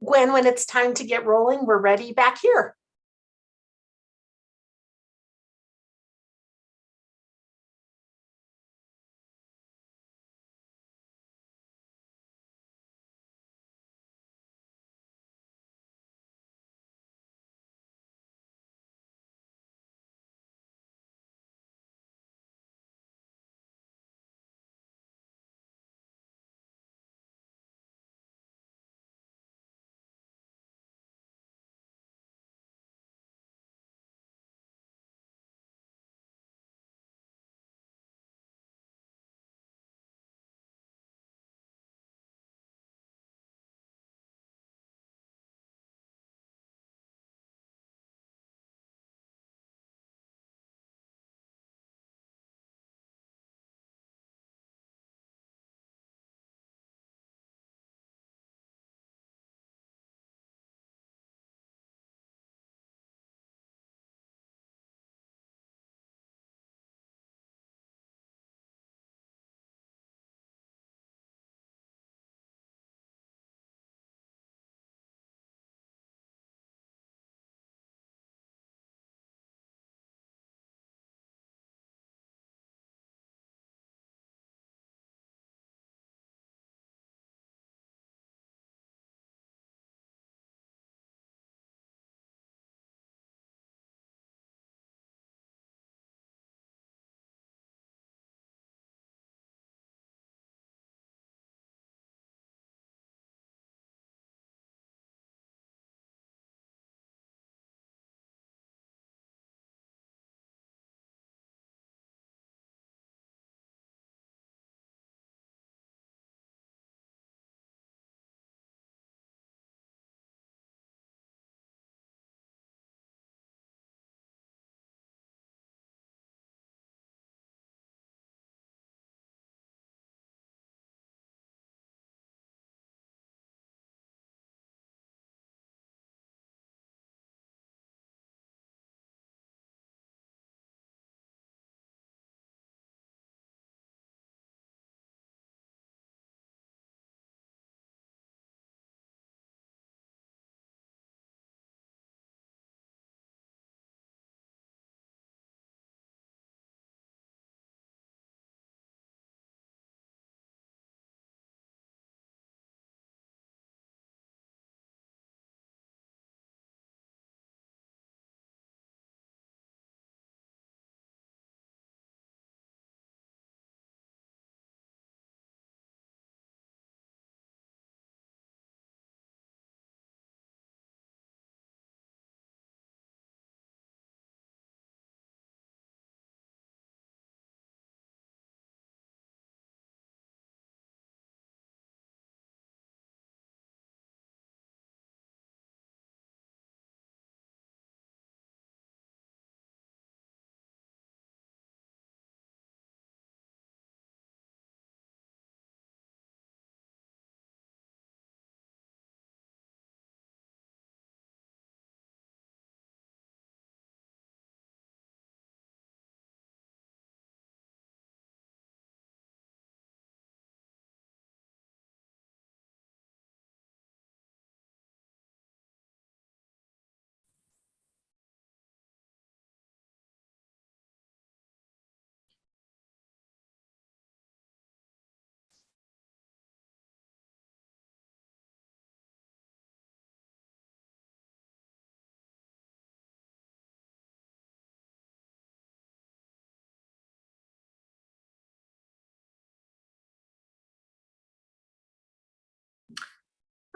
Gwen, when it's time to get rolling, we're ready back here.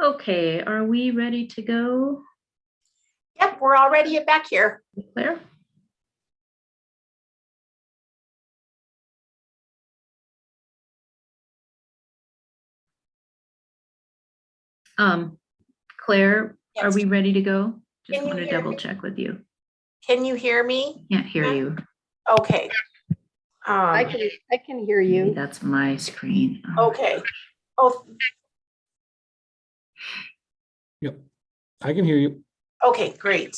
Okay, are we ready to go, Yep, we're already back here. Claire? Claire, are Yes. we ready to go? Just Can you want to hear double me? check with you. Can you hear me? Can't hear you. Okay. I can hear Maybe you. that's my screen. Oh, Okay. Oh, Yep, I can hear you. okay, great.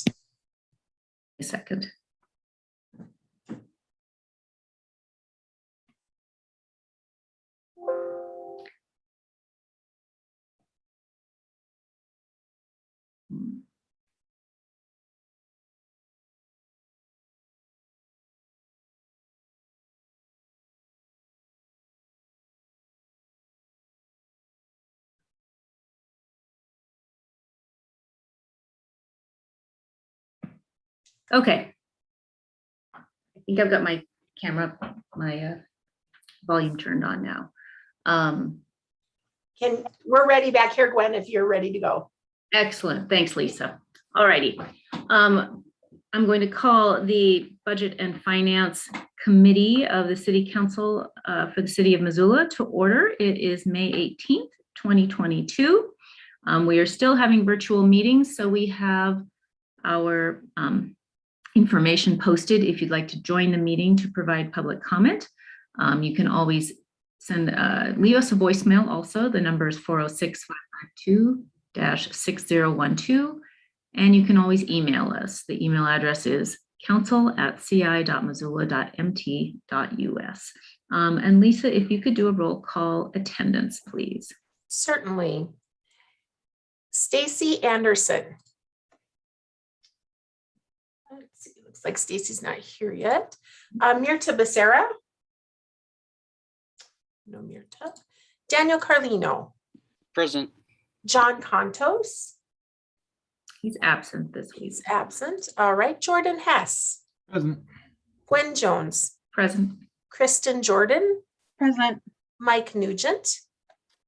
a second. Okay. I think I've got my camera, volume turned on now. We're ready back here, Gwen, if you're ready to go. Excellent. Thanks, Lisa. All righty. I'm going to call the Budget and Finance Committee of the City Council for the City of Missoula to order. It is May 18th, 2022. We are still having virtual meetings, so we have our information posted if you'd like to join the meeting to provide public comment. You can always leave us a voicemail also. The number is 406-552-6012. And you can always email us. The email address is council@ci.missoula.mt.us. And Lisa, if you could do a roll call attendance, please. Certainly. Stacy Anderson. Let's see, looks like Stacy's not here yet. Mirta Becerra. No Mirta. Daniel Carlino. Present. John Contos. He's absent this week. He's absent. All right. Jordan Hess. Present. Gwen Jones. Present. Kristen Jordan. Present. Mike Nugent.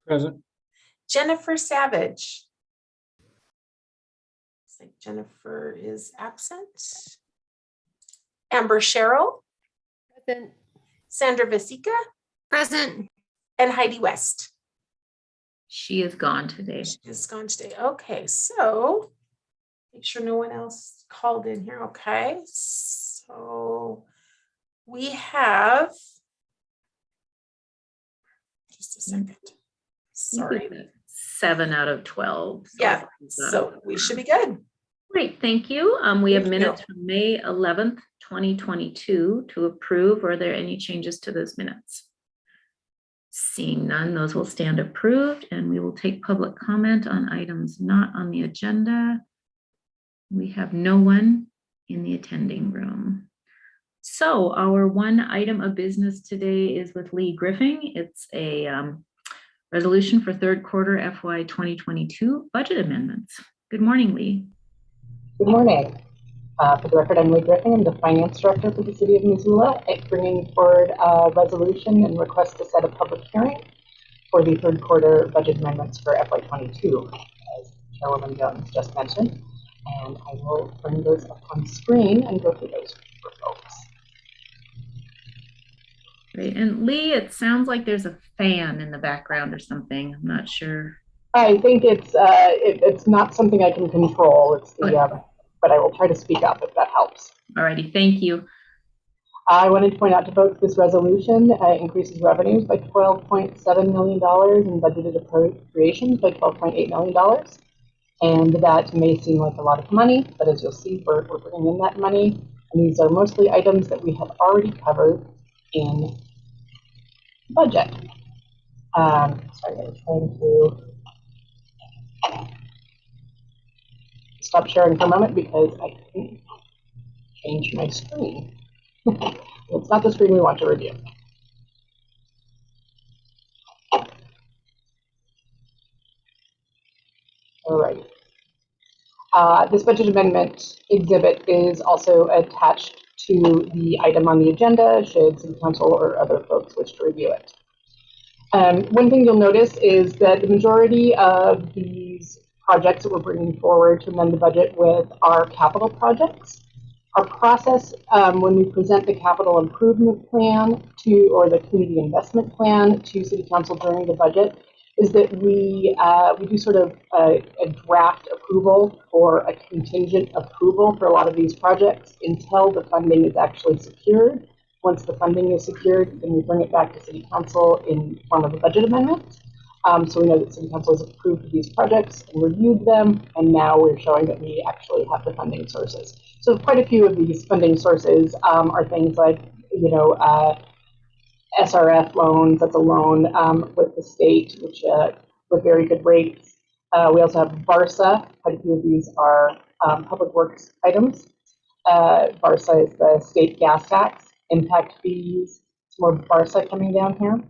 Present. Jennifer Savage. Looks like Jennifer is absent. Amber Sherrill. Present. Sandra Vasica. Present. And Heidi West. She is gone today. She is gone today. Okay, so make sure no one else called in here. Okay, so we have just a second. Sorry. 7 out of 12. Yeah, so we should be good. Great, thank you. We have Thank you. minutes from May 11th, 2022 to approve. Are there any changes to those minutes? Seeing none, those will stand approved, and we will take public comment on items not on the agenda. We have no one in the attending room. So our one item of business today is with Lee Griffin. It's a resolution for third quarter FY 2022 budget amendments. Good morning, Lee. Good morning. For the record, I'm Lee Griffin. I'm the Finance Director for the City of Missoula, bringing forward a resolution and request to set a public hearing for the third quarter budget amendments for FY 22, as Chairwoman Jones just mentioned. And I will bring those up on screen and go through those for folks. Great. And Lee, it sounds like there's a fan in the background or something. I'm not sure. I think it's not something I can control. It's the but I will try to speak up if that helps. All righty, thank you. I wanted to point out to folks this resolution increases revenues by $12.7 million and budgeted appropriations by $12.8 million. And that may seem like a lot of money, but as you'll see, we're bringing in that money. And these are mostly items that we have already covered in the budget. Sorry, I'm trying to stop sharing for a moment because I couldn't change my screen. It's not the screen we want to review. All right. This budget amendment exhibit is also attached to the item on the agenda should City Council or other folks wish to review it. One thing you'll notice is that the majority of these projects that we're bringing forward to amend the budget with are capital projects. Our process when we present the capital improvement plan or the community investment plan to City Council during the budget is that we do sort of a draft approval or a contingent approval for a lot of these projects until the funding is actually secured. Once the funding is secured, then we bring it back to City Council in form of a budget amendment. So we know that City Council has approved these projects and reviewed them, and now we're showing that we actually have the funding sources. So quite a few of these funding sources are things like, SRF loans, that's a loan with the state, which with very good rates. We also have Barsa. Quite a few of these are public works items. Barsa is the state gas tax, impact fees. Some more Barsa coming down here.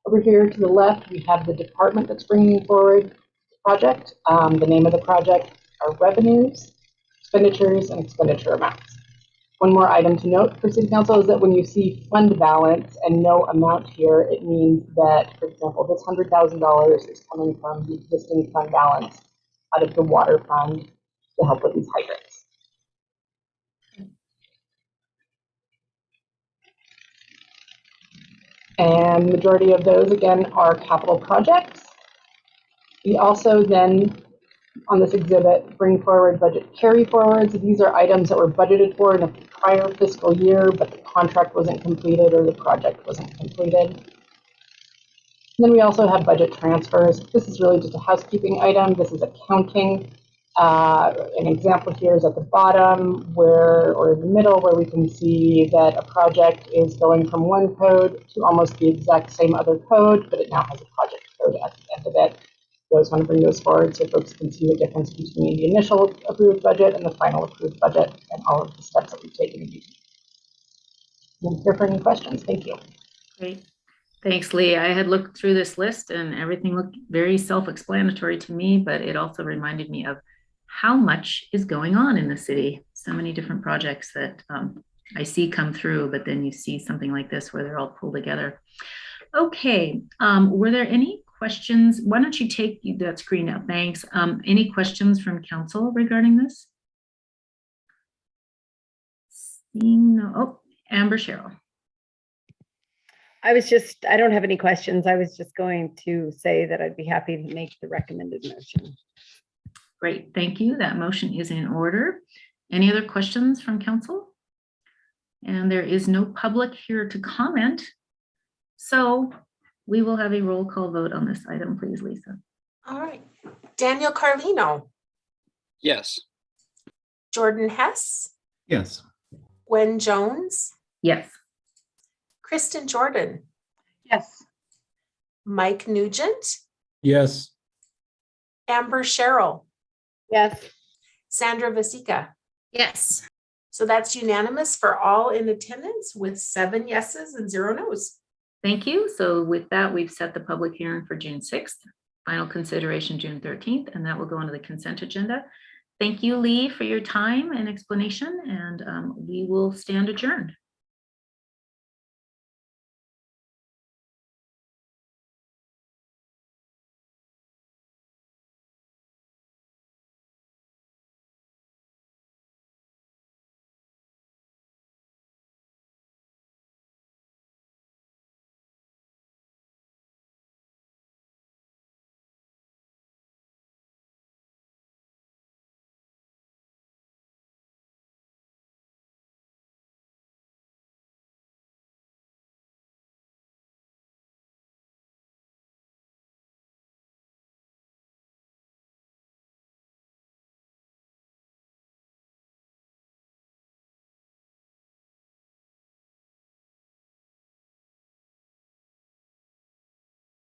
Over here to the left, we have the department that's bringing forward the project. The name of the project are revenues, expenditures, and expenditure amounts. One more item to note for City Council is that when you see fund balance and no amount here, it means that, for example, this $100,000 is coming from the existing fund balance out of the water fund to help with these hydrants. And majority of those, again, are capital projects. We also then, on this exhibit, bring forward budget carry forwards. These are items that were budgeted for in a prior fiscal year, but the contract wasn't completed or the project wasn't completed. And then we also have budget transfers. This is really just a housekeeping item. This is accounting. An example here is at the bottom or in the middle, where we can see that a project is going from one code to almost the exact same other code, but it now has a project code at the end of it. I always want to bring those forward so folks can see the difference between the initial approved budget and the final approved budget and all of the steps that we've taken. I'm here for any questions. Thank you. Great. Thanks, Lee. I had looked through this list and everything looked very self-explanatory to me, but it also reminded me of how much is going on in the city. So many different projects that I see come through, but then you see something like this where they're all pulled together. Okay, were there any questions? Why don't you take that screen out? Thanks. Any questions from council regarding this? Seeing no, oh, Amber Cheryl. I don't have any questions. I was just going to say that I'd be happy to make the recommended motion. Great, thank you. That motion is in order. Any other questions from council? And there is no public here to comment. So we will have a roll call vote on this item, please, Lisa. All right. Daniel Carlino, Yes. Jordan Hess, Yes. Gwen Jones, Yes. Kristen Jordan, Yes. Mike Nugent, Yes. Amber Cheryl, Yes. Sandra Vasika. Yes. So that's unanimous for all in attendance with 7 yeses and 0 nos. Thank you. So with that, we've set the public hearing for June 6th, final consideration June 13th, and that will go into the consent agenda. Thank you, Lee, for your time and explanation, and we will stand adjourned.